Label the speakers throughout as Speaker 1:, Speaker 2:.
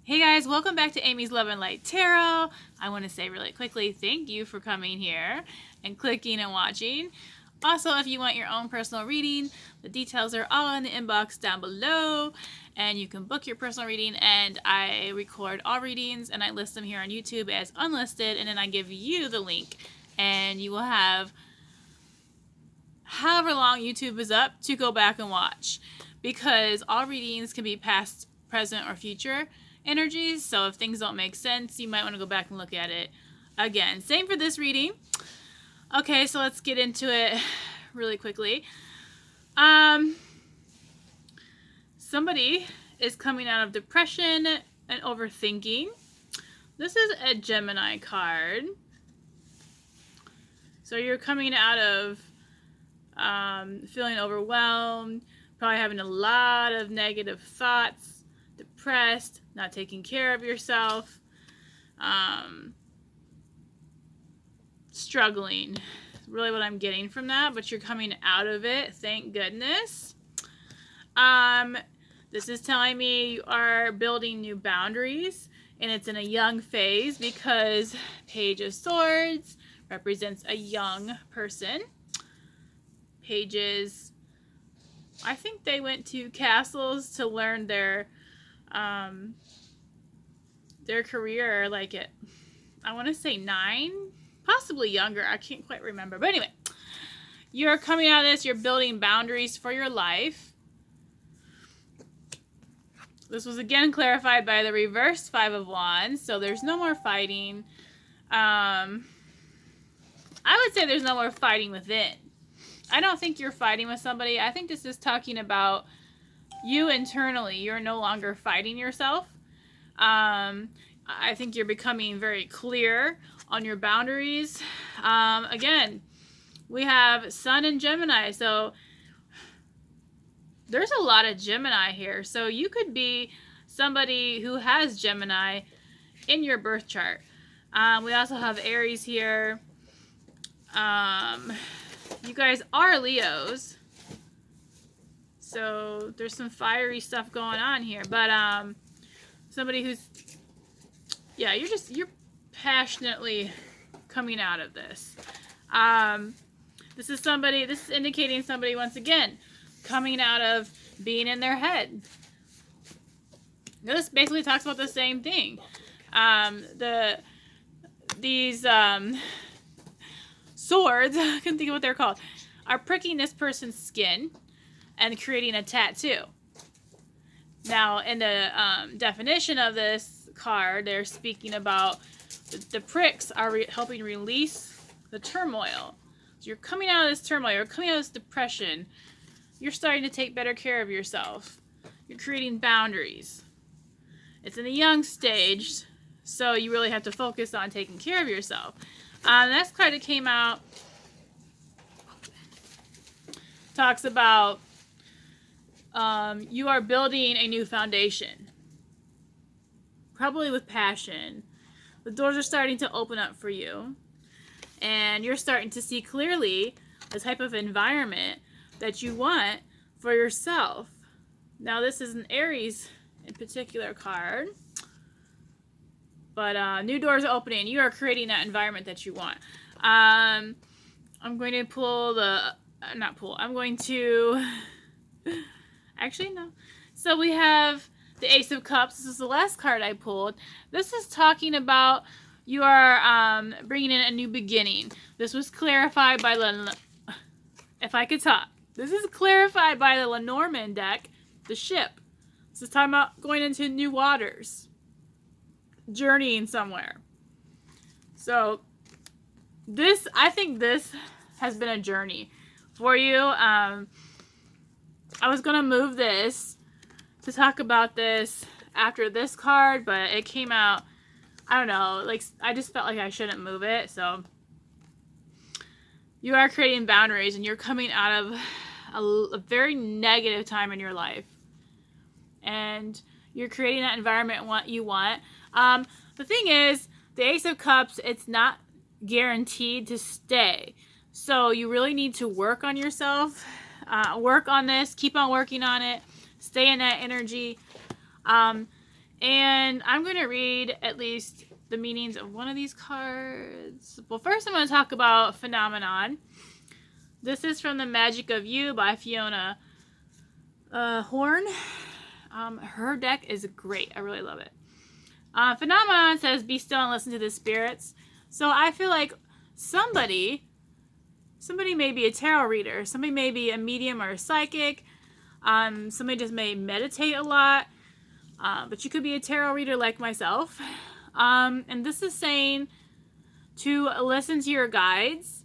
Speaker 1: Hey guys, welcome back to Amy's Love and Light Tarot. I want to say really quickly, thank you for coming here and clicking and watching. Also, if you want your own personal reading, the details are all in the inbox down below, and you can book your personal reading. And I record all readings and I list them here on YouTube as unlisted, and then I give you the link, and you will have however long YouTube is up to go back and watch, because all readings can be past, present, or future energies. So if things don't make sense, you might want to go back and look at it again. Same for this reading. Okay, so let's get into it really quickly. Somebody is coming out of depression and overthinking. This is a Gemini card. So you're coming out of feeling overwhelmed, probably having a lot of negative thoughts, depressed, not taking care of yourself, struggling. That's really what I'm getting from that, but you're coming out of it, thank goodness. This is telling me you are building new boundaries, and it's in a young phase because Page of Swords represents a young person. Pages, I think they went to castles to learn their career, like at, I want to say 9, possibly younger. I can't quite remember. But anyway, you're coming out of this. You're building boundaries for your life. This was again clarified by the reversed 5 of Wands. So there's no more fighting. I would say there's no more fighting within. I don't think you're fighting with somebody. I think this is talking about you internally. You're no longer fighting yourself. I think you're becoming very clear on your boundaries. Again, we have Sun and Gemini. So there's a lot of Gemini here. So you could be somebody who has Gemini in your birth chart. We also have Aries here. You guys are Leos. So there's some fiery stuff going on here. But somebody who's, yeah, you're passionately coming out of this. This is indicating somebody, once again, coming out of being in their head. This basically talks about the same thing. These swords, I couldn't think of what they're called, are pricking this person's skin and creating a tattoo. Now, in the definition of this card, they're speaking about the pricks are helping release the turmoil. So you're coming out of this turmoil, you're coming out of this depression, you're starting to take better care of yourself. You're creating boundaries. It's in a young stage, so you really have to focus on taking care of yourself. The next card that came out talks about you are building a new foundation, probably with passion. The doors are starting to open up for you, and you're starting to see clearly the type of environment that you want for yourself. Now, this is an Aries in particular card. But new doors are opening. You are creating that environment that you want. I'm going to pull the... I'm going to... Actually, no. So we have the Ace of Cups. This is the last card I pulled. This is talking about you are bringing in a new beginning. This was clarified by if I could talk. This is clarified by the Lenormand Deck, the ship. This is talking about going into new waters, journeying somewhere. So I think this has been a journey for you. I was going to move this to talk about this after this card, but it came out, I don't know, like I just felt like I shouldn't move it. So you are creating boundaries, and you're coming out of a very negative time in your life, and you're creating that environment what you want. The thing is, the Ace of Cups, it's not guaranteed to stay. So you really need to work on yourself. Work on this. Keep on working on it. Stay in that energy. And I'm going to read at least the meanings of one of these cards. Well, first I'm going to talk about Phenomenon. This is from the Magick of You by Fiona Horne. Her deck is great. I really love it. Phenomenon says, be still and listen to the spirits. So I feel like somebody may be a tarot reader. Somebody may be a medium or a psychic. Somebody just may meditate a lot. But you could be a tarot reader like myself. And this is saying to listen to your guides,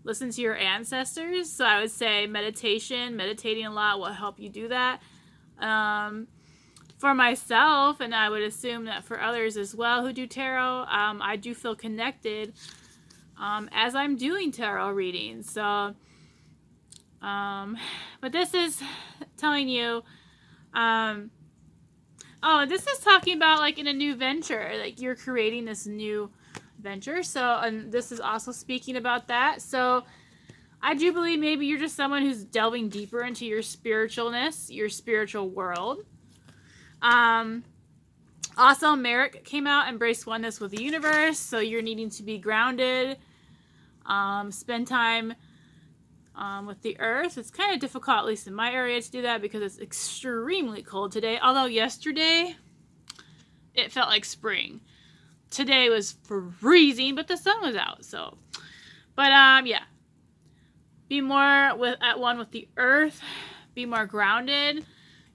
Speaker 1: listen to your ancestors. So I would say meditating a lot will help you do that. For myself, and I would assume that for others as well who do tarot, I do feel connected as I'm doing tarot readings. So, but this is telling you, this is talking about like in a new venture, like you're creating this new venture. So, and this is also speaking about that. So I do believe maybe you're just someone who's delving deeper into your spiritualness, your spiritual world. Also, Marchetti came out, embrace oneness with the universe. So you're needing to be grounded, spend time with the earth. It's kind of difficult, at least in my area, to do that because it's extremely cold today. Although yesterday, it felt like spring. Today was freezing, but the sun was out. So, but yeah, be more at one with the earth. Be more grounded.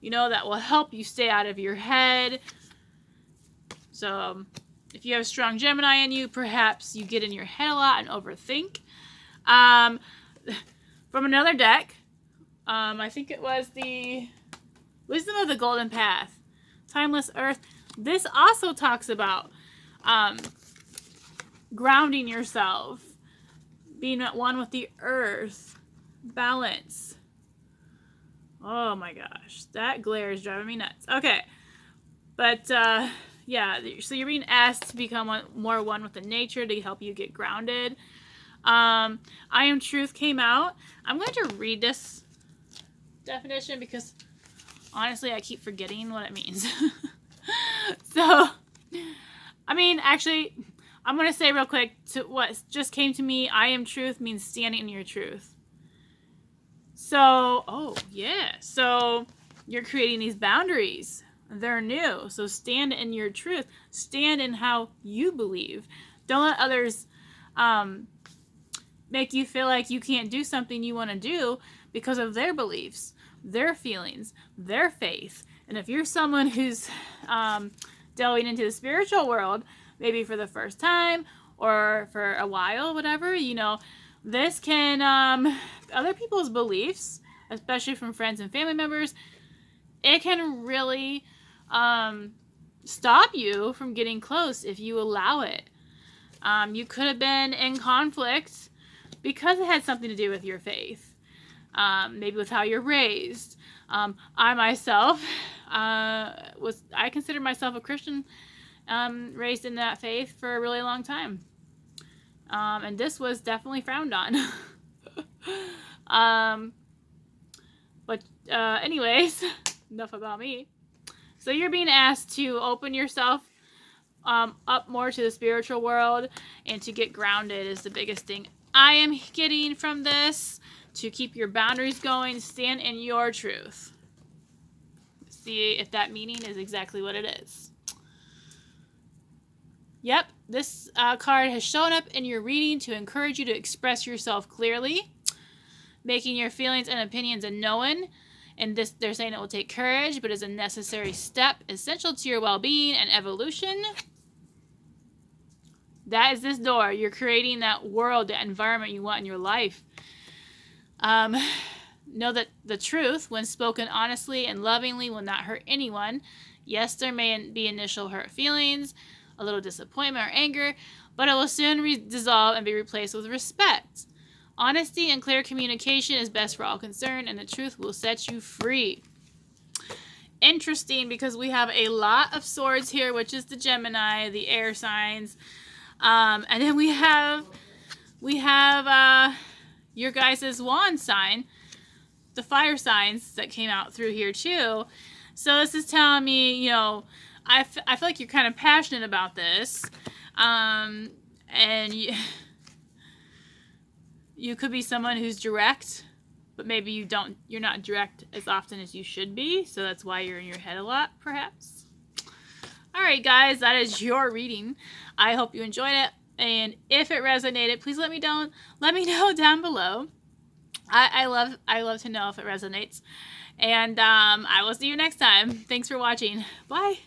Speaker 1: You know, that will help you stay out of your head. So, if you have a strong Gemini in you, perhaps you get in your head a lot and overthink. From another deck, I think it was the Wisdom of the Golden Path, Timeless Earth. This also talks about grounding yourself, being at one with the earth, balance. Oh my gosh, that glare is driving me nuts. Okay, but yeah, so you're being asked to become more one with the nature to help you get grounded. I Am Truth came out. I'm going to read this definition because honestly, I keep forgetting what it means. So, I mean, actually, I'm going to say real quick to what just came to me. I Am Truth means standing in your truth. So, oh yeah. So you're creating these boundaries. They're new. So stand in your truth. Stand in how you believe. Don't let others make you feel like you can't do something you want to do because of their beliefs, their feelings, their faith. And if you're someone who's delving into the spiritual world, maybe for the first time or for a while, whatever, you know, this can, other people's beliefs, especially from friends and family members, it can really stop you from getting close if you allow it. You could have been in conflict because it had something to do with your faith, maybe with how you're raised. I myself I consider myself a Christian, raised in that faith for a really long time. And this was definitely frowned on. But anyways, enough about me. So you're being asked to open yourself up more to the spiritual world and to get grounded is the biggest thing I am getting from this. To keep your boundaries going, stand in your truth. See if that meaning is exactly what it is. Yep, this card has shown up in your reading to encourage you to express yourself clearly, making your feelings and opinions known. And this, they're saying it will take courage, but is a necessary step essential to your well-being and evolution. That is this door. You're creating that world, that environment you want in your life. Know that the truth, when spoken honestly and lovingly, will not hurt anyone. Yes, there may be initial hurt feelings, a little disappointment or anger, but it will soon dissolve and be replaced with respect. Honesty and clear communication is best for all concerned, and the truth will set you free. Interesting, because we have a lot of swords here, which is the Gemini, the air signs, and then we have your guys' wand sign, the fire signs that came out through here too. So this is telling me, you know, I feel like you're kind of passionate about this. And you could be someone who's direct, but maybe you're not direct as often as you should be. So that's why you're in your head a lot, perhaps. All right, guys, that is your reading. I hope you enjoyed it. And if it resonated, please let me know down below. I love to know if it resonates. And I will see you next time. Thanks for watching. Bye.